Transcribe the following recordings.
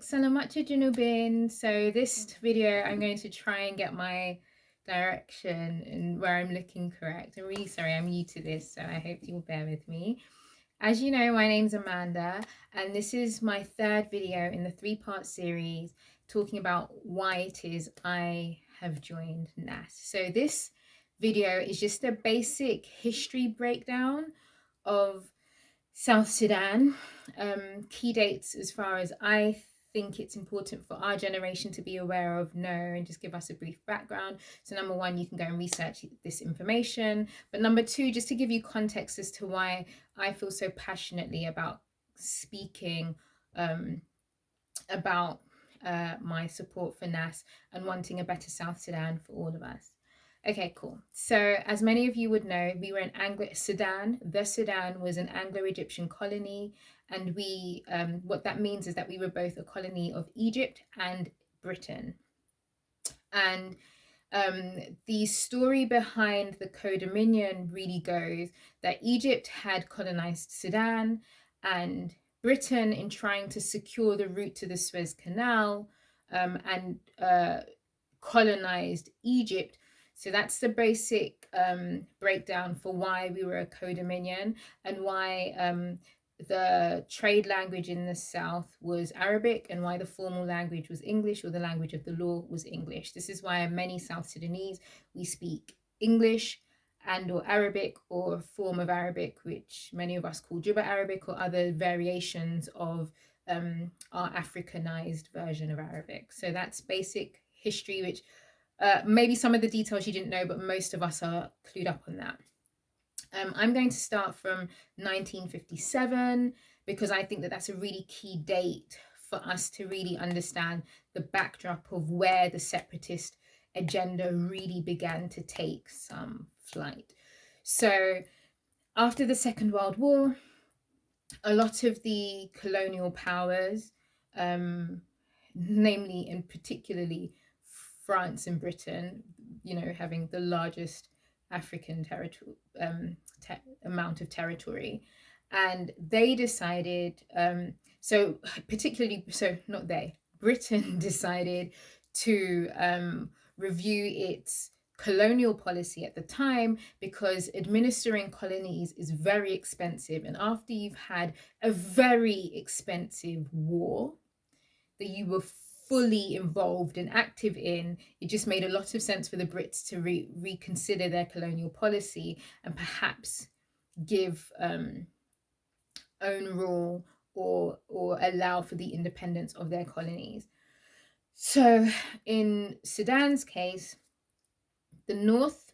Salamacha Junubin. So this video, I'm going to try and get my direction and where I'm looking correct. I'm really sorry, I'm new to this, so I hope you'll bear with me. As you know, my name's Amanda, and this is my third video in the three-part series talking about why it is I have joined NAS. So this video is just a basic history breakdown of South Sudan, key dates as far as I think it's important for our generation to be aware of, know, and just give us a brief background. So number one, you can go and research this information. But number two, just to give you context as to why I feel so passionately about speaking about my support for NAS and wanting a better South Sudan for all of us. Okay, cool. So as many of you would know, we were in Sudan. The Sudan was an Anglo-Egyptian colony. And we, what that means is that we were both a colony of Egypt and Britain. And the story behind the co-dominion really goes that Egypt had colonized Sudan, and Britain, in trying to secure the route to the Suez Canal and colonized Egypt. So that's the basic breakdown for why we were a co-dominion and why the trade language in the South was Arabic and why the formal language was English, or the language of the law was English. This is why many South Sudanese, we speak English and or Arabic, or a form of Arabic, which many of us call Juba Arabic, or other variations of our Africanized version of Arabic. So that's basic history, which maybe some of the details you didn't know, but most of us are clued up on that. I'm going to start from 1957 because I think that that's a really key date for us to really understand the backdrop of where the separatist agenda really began to take some flight. So after the Second World War, a lot of the colonial powers, namely and particularly France and Britain, you know, having the largest African territory, amount of territory, and they decided, Britain decided to review its colonial policy at the time, because administering colonies is very expensive, and after you've had a very expensive war that you were fully involved and active in, it just made a lot of sense for the Brits to reconsider their colonial policy and perhaps give own rule or allow for the independence of their colonies. So in Sudan's case, the north,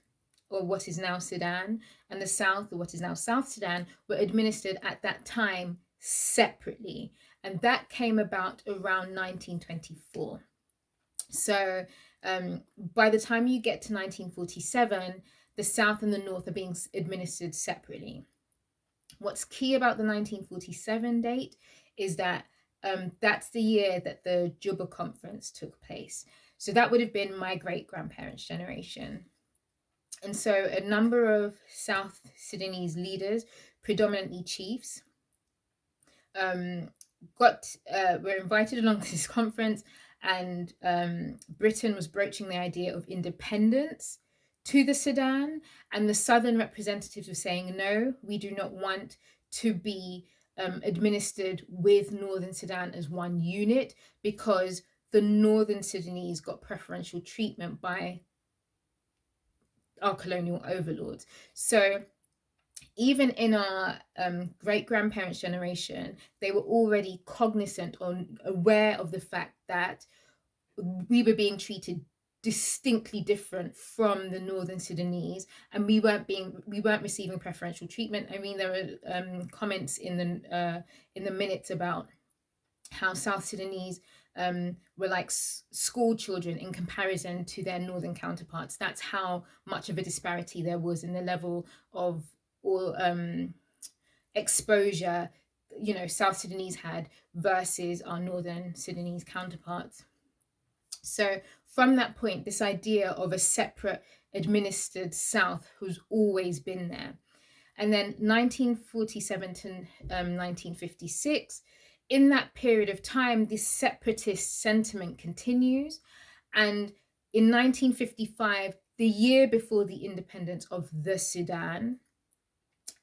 or what is now Sudan, and the south, or what is now South Sudan, were administered at that time separately, and that came about around 1924. So by the time you get to 1947, the south and the north are being administered separately. What's key about the 1947 date is that that's the year that the Juba Conference took place. So that would have been my great-grandparents' generation. And so a number of South Sudanese leaders, predominantly chiefs, were invited along to this conference, and Britain was broaching the idea of independence to the Sudan, and the southern representatives were saying, no, we do not want to be administered with Northern Sudan as one unit, because the Northern Sudanese got preferential treatment by our colonial overlords. So even in our great-grandparents' generation, they were already cognizant or aware of the fact that we were being treated distinctly different from the Northern Sudanese, and we weren't receiving preferential treatment. I mean, there were comments in the minutes about how South Sudanese were like school children in comparison to their northern counterparts. That's how much of a disparity there was in the level of exposure, you know, South Sudanese had versus our northern Sudanese counterparts. So from that point, this idea of a separate administered South has always been there. And then 1947 to 1956 in that period of time, this separatist sentiment continues. And in 1955, the year before the independence of the Sudan,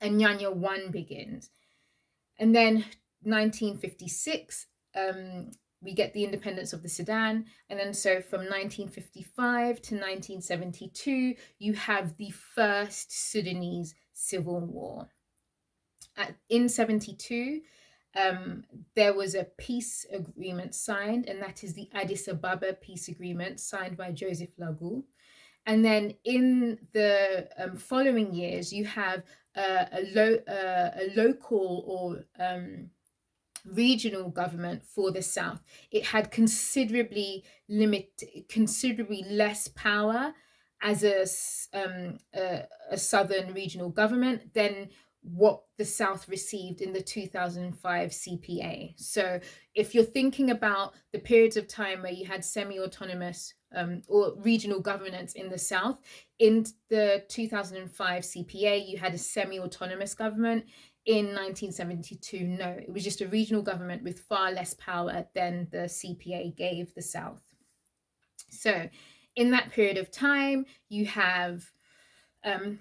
Anyanya 1 begins. And then 1956, we get the independence of the Sudan. And then so from 1955 to 1972, you have the first Sudanese civil war. In 72, there was a peace agreement signed, and that is the Addis Ababa peace agreement signed by Joseph Lagu. And then in the following years, you have a local or regional government for the South. It had considerably less power as a southern regional government than what the South received in the 2005 CPA. So if you're thinking about the periods of time where you had semi-autonomous or regional governance in the South, in the 2005 CPA, you had a semi-autonomous government. In 1972, no, it was just a regional government with far less power than the CPA gave the South. So in that period of time, you have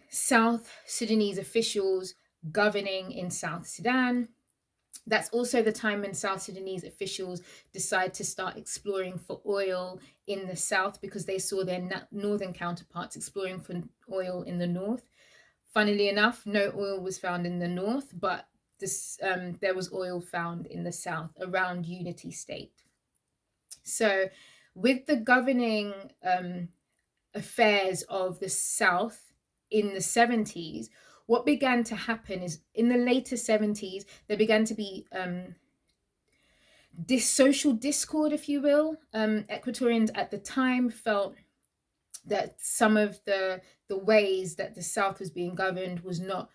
South Sudanese officials governing in South Sudan. That's also the time when South Sudanese officials decide to start exploring for oil in the South, because they saw their northern counterparts exploring for oil in the North. Funnily enough, no oil was found in the North, but there was oil found in the South around Unity State. So with the governing affairs of the South in the 70s, what began to happen is in the later 70s, there began to be this social discord, if you will. Equatorians at the time felt that some of the ways that the South was being governed was not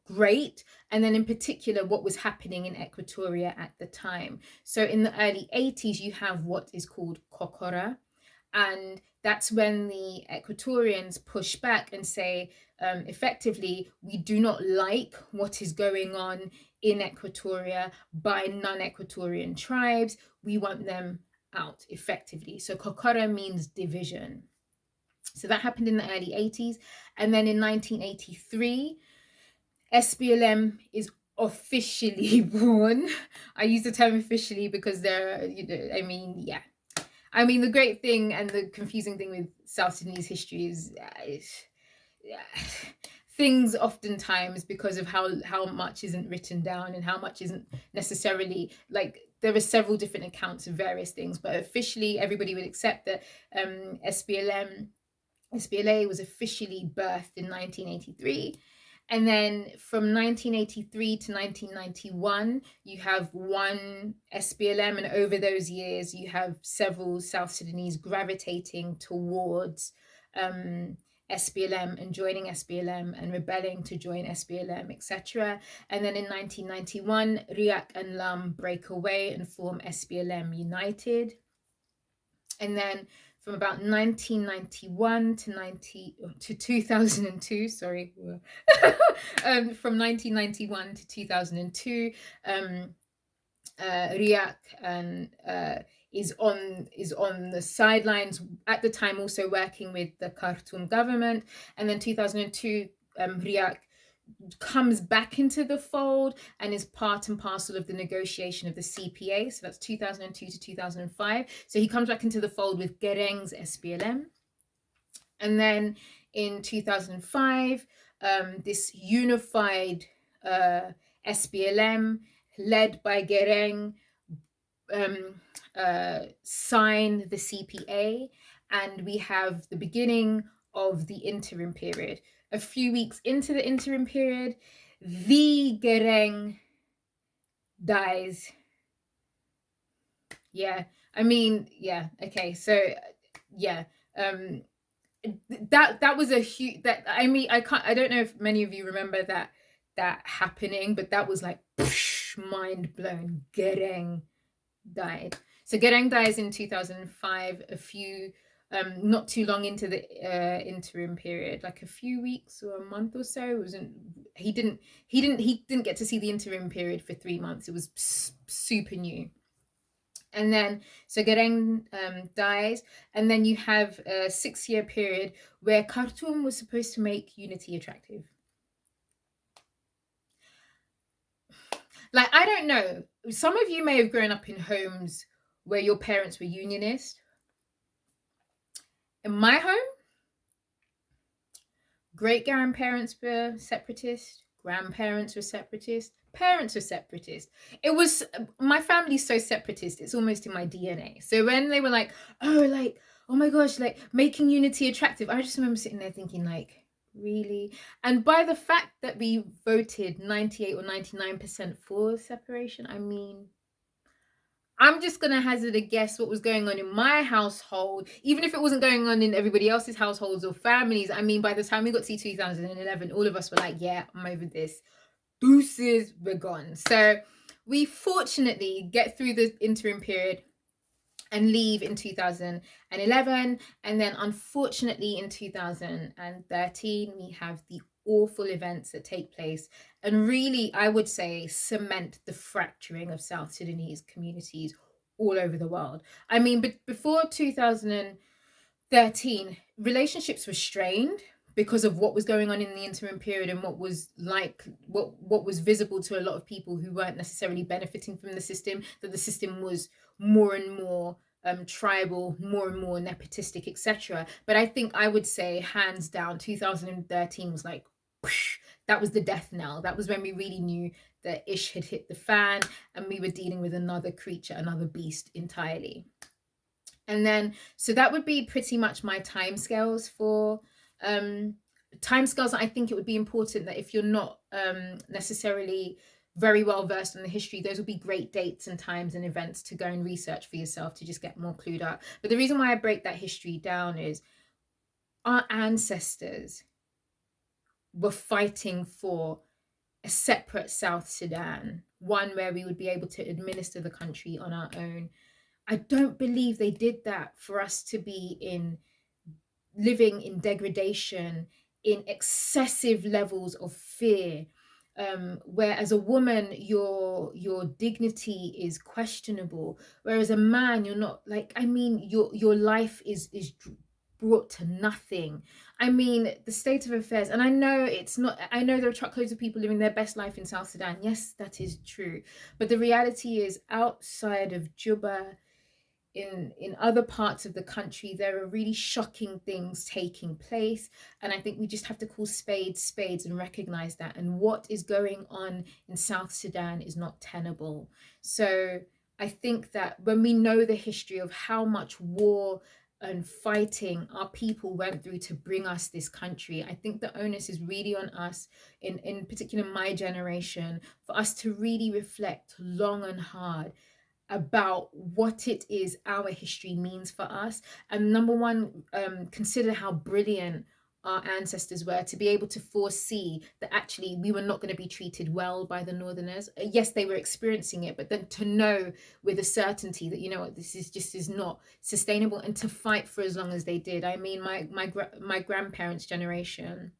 great, and then in particular what was happening in Equatoria at the time. So in the early 80s, you have what is called Kokora, and that's when the Equatorians push back and say, effectively, we do not like what is going on in Equatoria by non-Equatorian tribes. We want them out, effectively. So Kokora means division. So that happened in the early 80s. And then in 1983, SPLM is officially born. I use the term officially because the great thing and the confusing thing with South Sudanese history is things oftentimes, because of how much isn't written down and how much isn't necessarily, like, there are several different accounts of various things, but officially everybody would accept that SPLA was officially birthed in 1983. And then from 1983 to 1991, you have one SPLM, and over those years, you have several South Sudanese gravitating towards SPLM and joining SPLM and rebelling to join SPLM, etc. And then in 1991, Riak and Lam break away and form SPLM United. And then from about 1991 to 2002, sorry, from 1991 to 2002, Riak and is on the sidelines at the time, also working with the Khartoum government. And then 2002, Riak comes back into the fold and is part and parcel of the negotiation of the CPA. So that's 2002 to 2005. So he comes back into the fold with Gereng's SPLM. And then in 2005, this unified SPLM led by Gereng sign the CPA, and we have the beginning of the interim period. A few weeks into the interim period, the Gereng dies. Yeah, okay, so yeah, that was a huge, I don't know if many of you remember that happening, but that was like mind blown. Gereng died. So Gereng dies in 2005. A few not too long into the interim period, like a few weeks or a month or so. It wasn't he didn't get to see the interim period for 3 months. It was super new. And then so Garang dies, and then you have a 6-year period where Khartoum was supposed to make unity attractive. Like, I don't know, some of you may have grown up in homes where your parents were unionist. In my home, great grandparents were separatist, grandparents were separatist, parents were separatist. It was, my family's so separatist, it's almost in my DNA. So when they were like, oh my gosh, like making unity attractive, I just remember sitting there thinking, like, really? And by the fact that we voted 98 or 99% for separation, I mean, I'm just going to hazard a guess what was going on in my household, even if it wasn't going on in everybody else's households or families. I mean, by the time we got to 2011, all of us were like, yeah, I'm over this. Deuces, we're gone. So we fortunately get through the interim period and leave in 2011. And then unfortunately in 2013, we have the awful events that take place and really, I would say, cement the fracturing of South Sudanese communities all over the world. I mean, but before 2013, relationships were strained because of what was going on in the interim period and what was visible to a lot of people who weren't necessarily benefiting from the system, that the system was more and more tribal, more and more nepotistic, etc. But I think I would say hands down 2013 was like, whoosh, that was the death knell. That was when we really knew that ish had hit the fan and we were dealing with another creature, another beast entirely. And then, so that would be pretty much my timescales for timescales. I think it would be important that if you're not necessarily very well versed in the history, those would be great dates and times and events to go and research for yourself to just get more clued up. But the reason why I break that history down is our ancestors were fighting for a separate South Sudan, one where we would be able to administer the country on our own. I don't believe they did that for us to be living in degradation, in excessive levels of fear, where as a woman your dignity is questionable, whereas a man you're not, like, I mean, your life is brought to nothing. I mean, the state of affairs, and I know it's not, I know there are truckloads of people living their best life in South Sudan. Yes, that is true. But the reality is, outside of Juba, in other parts of the country, there are really shocking things taking place. And I think we just have to call spades spades and recognize that. And what is going on in South Sudan is not tenable. So I think that when we know the history of how much war and fighting our people went through to bring us this country, I think the onus is really on us, in particular my generation, for us to really reflect long and hard about what it is our history means for us. And number one, consider how brilliant our ancestors were to be able to foresee that actually we were not going to be treated well by the Northerners. Yes, they were experiencing it, but then to know with a certainty that, you know what, this is not sustainable, and to fight for as long as they did. I mean, my grandparents' generation,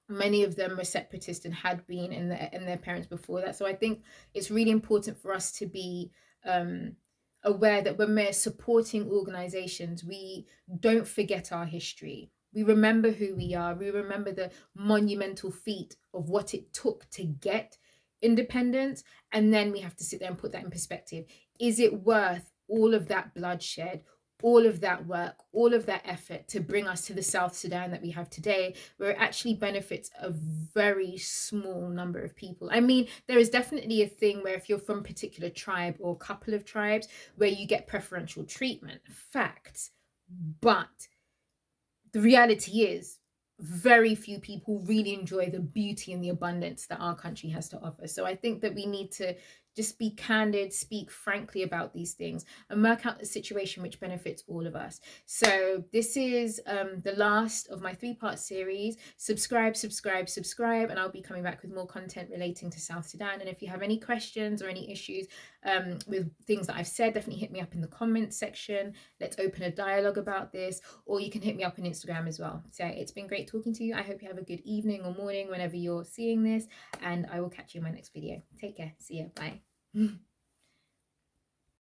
many of them were separatist and had been in their parents before that. So I think it's really important for us to be aware that when we're supporting organizations, we don't forget our history. We remember who we are. We remember the monumental feat of what it took to get independence. And then we have to sit there and put that in perspective. Is it worth all of that bloodshed, all of that work, all of that effort to bring us to the South Sudan that we have today, where it actually benefits a very small number of people? I mean, there is definitely a thing where if you're from a particular tribe or a couple of tribes, where you get preferential treatment, facts. But the reality is, very few people really enjoy the beauty and the abundance that our country has to offer. So I think that we need to Just be candid, speak frankly about these things, and work out the situation which benefits all of us. So this is the last of my 3-part series. Subscribe, subscribe, subscribe, and I'll be coming back with more content relating to South Sudan. And if you have any questions or any issues with things that I've said, definitely hit me up in the comments section. Let's open a dialogue about this, or you can hit me up on Instagram as well. So it's been great talking to you. I hope you have a good evening or morning whenever you're seeing this, and I will catch you in my next video. Take care. See ya. Bye.